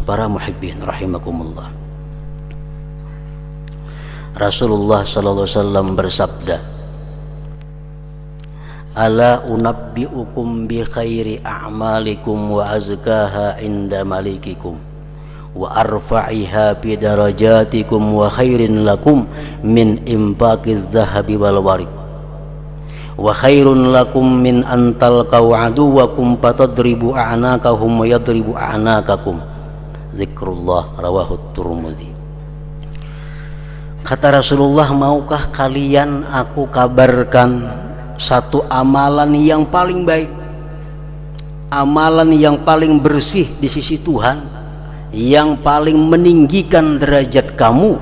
Para muhibbin rahimakumullah, Rasulullah sallallahu alaihi wasallam bersabda, ala unabbiukum bi khairi a'malikum wa azkaha inda malikikum wa arfa'iha bi darajatikum wa khairin lakum min infaqiz zahabi wal warid wa khairun lakum min an talqaw aduwakum fatadribu a'naqahum wa yadribu a'naqakum. Zikrullah, rawahu Tirmidzi. Kata Rasulullah, maukah kalian aku kabarkan satu amalan yang paling baik, amalan yang paling bersih di sisi Tuhan, yang paling meninggikan derajat kamu,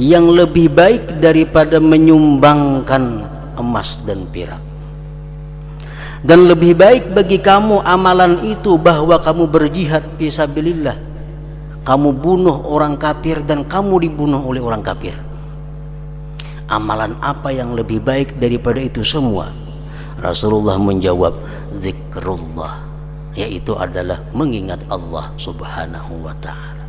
yang lebih baik daripada menyumbangkan emas dan perak. Dan lebih baik bagi kamu amalan itu bahwa kamu berjihad fisabilillah, kamu bunuh orang kafir dan kamu dibunuh oleh orang kafir. Amalan apa yang lebih baik daripada itu semua? Rasulullah menjawab, zikrullah, yaitu adalah mengingat Allah subhanahu wa ta'ala.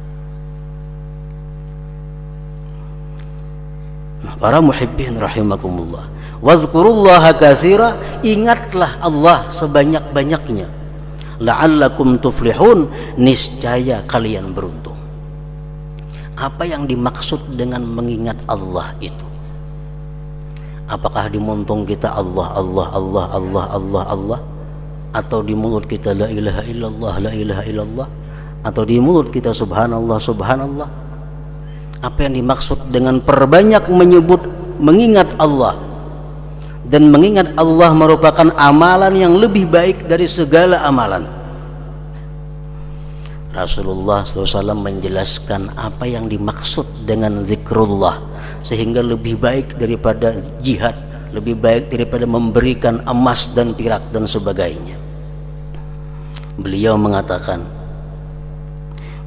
Nah, para muhibbin rahimakumullah, wadhkurullaha katsira, ingatlah Allah sebanyak-banyaknya, la'allakum tuflihun, niscaya kalian beruntung. Apa yang dimaksud dengan mengingat Allah itu? Apakah di muntung kita Allah Allah Allah Allah Allah Allah, atau di mulut kita la ilaha illallah la ilaha illallah, atau di mulut kita subhanallah subhanallah? Apa yang dimaksud dengan perbanyak menyebut mengingat Allah? Dan mengingat Allah merupakan amalan yang lebih baik dari segala amalan. Rasulullah SAW menjelaskan apa yang dimaksud dengan zikrullah, sehingga lebih baik daripada jihad, lebih baik daripada memberikan emas dan perak dan sebagainya. Beliau mengatakan,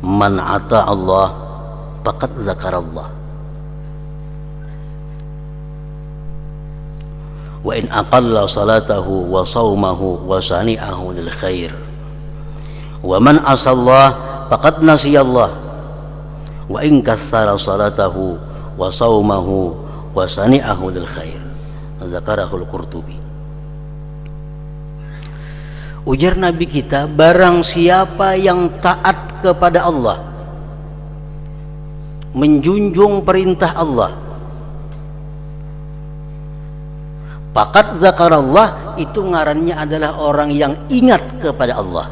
man ata Allah faqad zakarallah, wa in aqalla salatahu wa sawmahu wa sani'ahu lil khair, wa man asallah faqad nasiyallah, wa in katsara salatahu wa sawmahu wa sani'ahu lil khair. Zakarahul Qurtubi. Ujar Nabi kita, barang siapa yang taat kepada Allah, menjunjung perintah Allah, faqad zakarallah, itu ngarannya adalah orang yang ingat kepada Allah.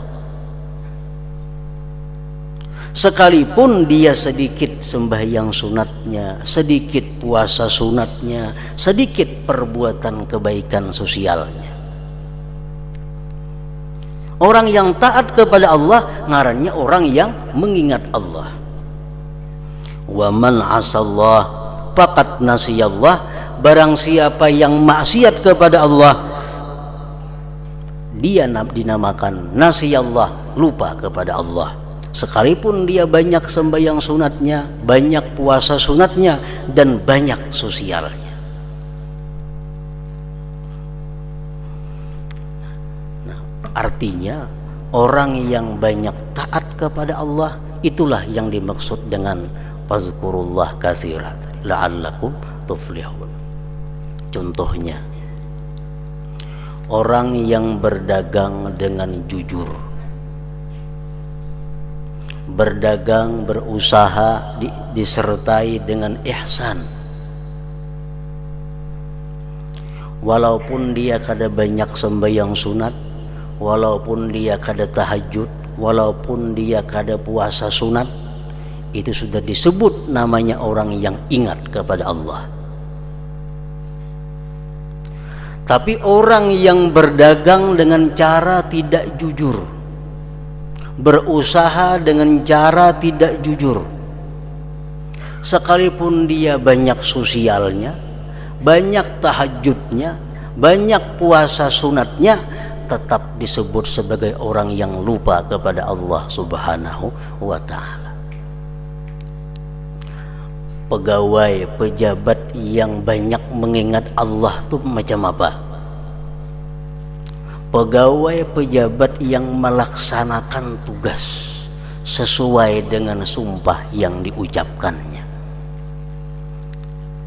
Sekalipun dia sedikit sembahyang sunatnya, sedikit puasa sunatnya, sedikit perbuatan kebaikan sosialnya. Orang yang taat kepada Allah ngarannya orang yang mengingat Allah. Wa man asallah faqad nasiyallah, barang siapa yang maksiat kepada Allah, dia dinamakan nasiyallah, lupa kepada Allah. Sekalipun dia banyak sembahyang sunatnya, banyak puasa sunatnya, dan banyak sosialnya. Nah, artinya orang yang banyak taat kepada Allah, itulah yang dimaksud dengan fazkurullah katsira, la'allakum tuflihun. Contohnya, orang yang berdagang dengan jujur, berdagang, berusaha disertai dengan ihsan. Walaupun dia kada banyak sembahyang sunat, walaupun dia kada tahajud, walaupun dia kada puasa sunat, itu sudah disebut namanya orang yang ingat kepada Allah. Tapi orang yang berdagang dengan cara tidak jujur, berusaha dengan cara tidak jujur, sekalipun dia banyak sosialnya, banyak tahajudnya, banyak puasa sunatnya, tetap disebut sebagai orang yang lupa kepada Allah subhanahu wa ta'ala. Pegawai, pejabat yang banyak mengingat Allah itu macam apa? Pegawai pejabat yang melaksanakan tugas sesuai dengan sumpah yang diucapkannya.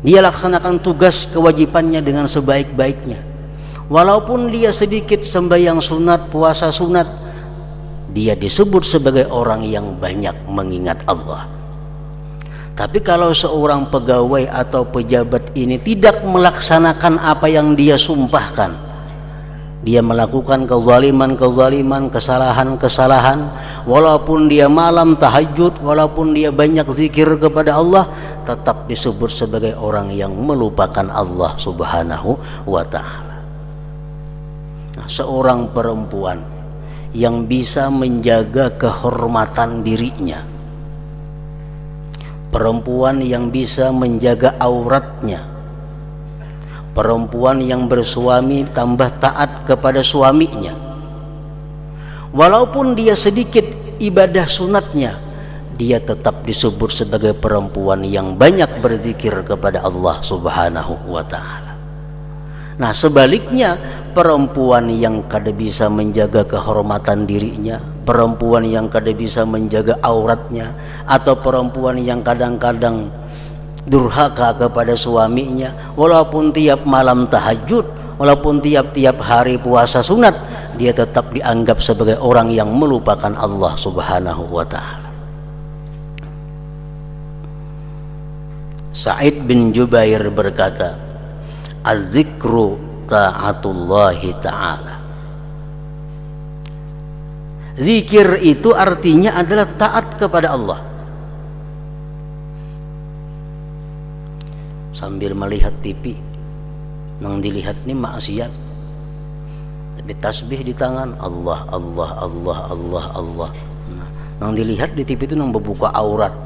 Dia laksanakan tugas kewajibannya dengan sebaik-baiknya. Walaupun dia sedikit sembahyang sunat, puasa sunat, dia disebut sebagai orang yang banyak mengingat Allah. Tapi kalau seorang pegawai atau pejabat ini tidak melaksanakan apa yang dia sumpahkan, dia melakukan kezaliman, kesalahan, walaupun dia malam tahajud, walaupun dia banyak zikir kepada Allah, tetap disebut sebagai orang yang melupakan Allah Subhanahu wa ta'ala. Nah, seorang perempuan yang bisa menjaga kehormatan dirinya, perempuan yang bisa menjaga auratnya, perempuan yang bersuami tambah taat kepada suaminya, walaupun dia sedikit ibadah sunatnya, dia tetap disebut sebagai perempuan yang banyak berzikir kepada Allah Subhanahu wa ta'ala. Nah, sebaliknya, perempuan yang kada bisa menjaga kehormatan dirinya, perempuan yang kada bisa menjaga auratnya, atau perempuan yang kadang-kadang durhaka kepada suaminya, walaupun tiap malam tahajud, walaupun tiap-tiap hari puasa sunat, dia tetap dianggap sebagai orang yang melupakan Allah Subhanahu wa ta'ala. Sa'id bin Jubair berkata, "Az-zikru ta'atullahi ta'ala." Zikir itu artinya adalah taat kepada Allah. Sambil melihat TV, nang dilihat ini maksiat, tapi tasbih di tangan, Allah Allah Allah Allah Allah. Nah, nang dilihat di TV itu nang membuka aurat.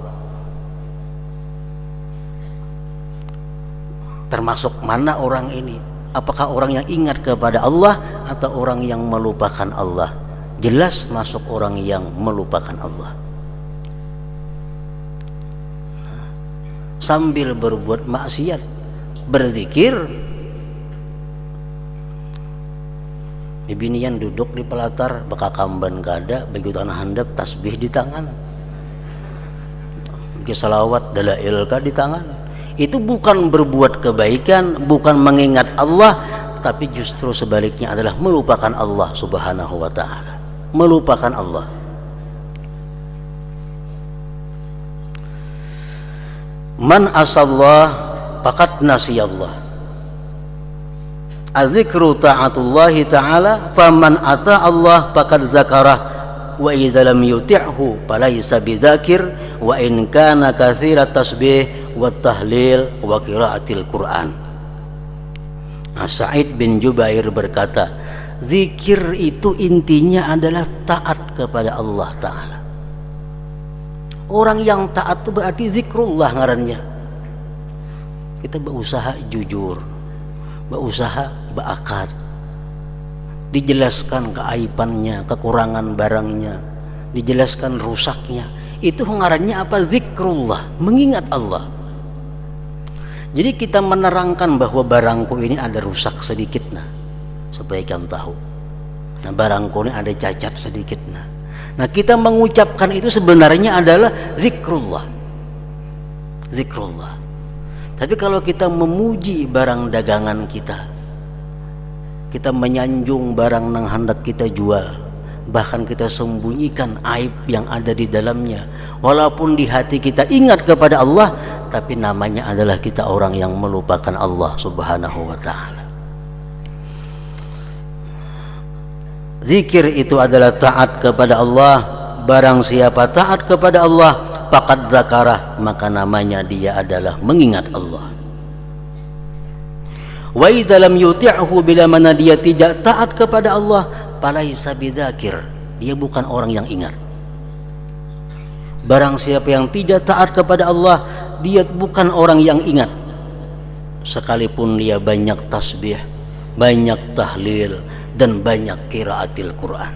Termasuk mana orang ini? Apakah orang yang ingat kepada Allah atau orang yang melupakan Allah? Jelas masuk orang yang melupakan Allah. Sambil berbuat maksiat, berzikir, bibinian duduk di pelatar, baka kamban kada, bagi tanah handap, tasbih di tangan, bagi salawat, dalail ka di tangan. Itu bukan berbuat kebaikan, bukan mengingat Allah, tapi justru sebaliknya adalah melupakan Allah Subhanahu wa ta'ala. Melupakan Allah. Man asallah faqad nasiyallah. Azikru ta'atullahi ta'ala, faman ata Allah faqad zakarah, wa idza lam yuti'hu falaysa bidzakir, wa in kana katsirat tasbih wa tahlil wa qiraatil Quran. Nah, Sa'id bin Jubair berkata, zikir itu intinya adalah taat kepada Allah Ta'ala. Orang yang taat itu berarti zikrullah ngarannya. Kita berusaha jujur, berusaha berakad, dijelaskan keaibannya, kekurangan barangnya, dijelaskan rusaknya. Itu ngarannya apa? Zikrullah, mengingat Allah. Jadi kita menerangkan bahwa barangku ini ada rusak sedikit, nah, supaya kamu tahu. Nah, barangku ini ada cacat sedikit, nah, kita mengucapkan itu sebenarnya adalah zikrullah. Zikrullah. Tapi kalau kita memuji barang dagangan kita, kita menyanjung barang yang hendak kita jual, bahkan kita sembunyikan aib yang ada di dalamnya, walaupun di hati kita ingat kepada Allah, tapi namanya adalah kita orang yang melupakan Allah Subhanahu wa ta'ala. Zikir itu adalah taat kepada Allah. Barang siapa taat kepada Allah, faqad zakarah, maka namanya dia adalah mengingat Allah. Wa idza lam yuti'hu, bila mana dia tidak taat kepada Allah, falaisa bidzakir, dia bukan orang yang ingat. Barang siapa yang tidak taat kepada Allah, dia bukan orang yang ingat. Sekalipun dia banyak tasbih, banyak tahlil, dan banyak qiraatil Quran.